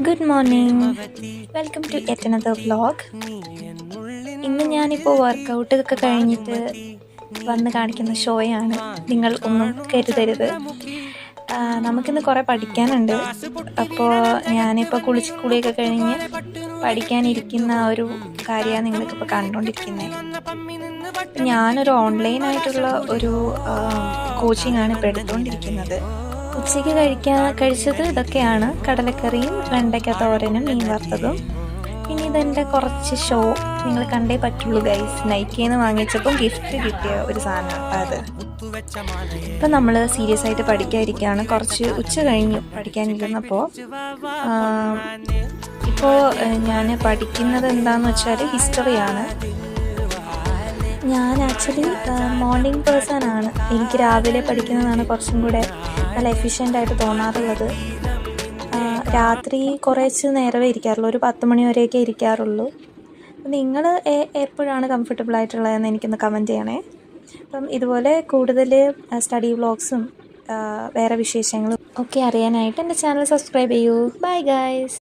Good morning. Welcome to yet another vlog. ഇന്ന് ഞാനിപ്പോൾ വർക്കൗട്ടൊക്കെ കഴിഞ്ഞിട്ട് വന്ന് കാണിക്കുന്ന ഷോയാണ്. നിങ്ങൾ ഒന്നും കരുതരുത്. നമുക്കിന്ന് കുറേ പഠിക്കാനുണ്ട്. അപ്പോൾ ഞാനിപ്പോൾ കുളിയൊക്കെ കഴിഞ്ഞ് പഠിക്കാനിരിക്കുന്ന ഒരു കാര്യമാണ് നിങ്ങൾക്കിപ്പോൾ കണ്ടുകൊണ്ടിരിക്കുന്നത്. ഞാനൊരു ഓൺലൈനായിട്ടുള്ള ഒരു കോച്ചിങ്ങാണ് ഇപ്പോൾ എടുത്തുകൊണ്ടിരിക്കുന്നത്. ഉച്ചയ്ക്ക് കഴിച്ചത് ഇതൊക്കെയാണ്: കടലക്കറിയും വെണ്ടയ്ക്ക തോരനും മീൻ വറുത്തതും. പിന്നെ ഇതെൻ്റെ കുറച്ച് ഷോ നിങ്ങൾ കണ്ടേ പറ്റുള്ളൂ ഗൈസ്. നൈക്കിയിൽ നിന്ന് വാങ്ങിച്ചപ്പം ഗിഫ്റ്റ് കിട്ടിയ ഒരു സാധനമാണ് അത്. ഇപ്പം നമ്മൾ സീരിയസ് ആയിട്ട് പഠിക്കാതിരിക്കുകയാണ്. കുറച്ച് ഉച്ച കഴിഞ്ഞു പഠിക്കാനിരുന്നപ്പോൾ. ഇപ്പോൾ ഞാൻ പഠിക്കുന്നത് എന്താണെന്ന് വെച്ചാൽ ഹിസ്റ്ററിയാണ്. ഞാൻ ആക്ച്വലി മോർണിംഗ് പേഴ്സൺ ആണ്. എനിക്ക് രാവിലെ പഠിക്കുന്നതാണ് കുറച്ചും കൂടെ നല്ല എഫിഷ്യൻ്റായിട്ട് തോന്നാറുള്ളത്. രാത്രി കുറച്ച് നേരമേ ഇരിക്കാറുള്ളൂ, ഒരു 10 മണി വരെയൊക്കെ ഇരിക്കാറുള്ളൂ. നിങ്ങൾ എപ്പോഴാണ് കംഫർട്ടബിൾ ആയിട്ടുള്ളതെന്ന് എനിക്കൊന്ന് കമൻറ്റ് ചെയ്യണേ. അപ്പം ഇതുപോലെ കൂടുതൽ സ്റ്റഡി വ്ളോഗ്സും വേറെ വിശേഷങ്ങളും ഒക്കെ അറിയാനായിട്ട് എൻ്റെ ചാനൽ സബ്സ്ക്രൈബ് ചെയ്യൂ. Bye guys.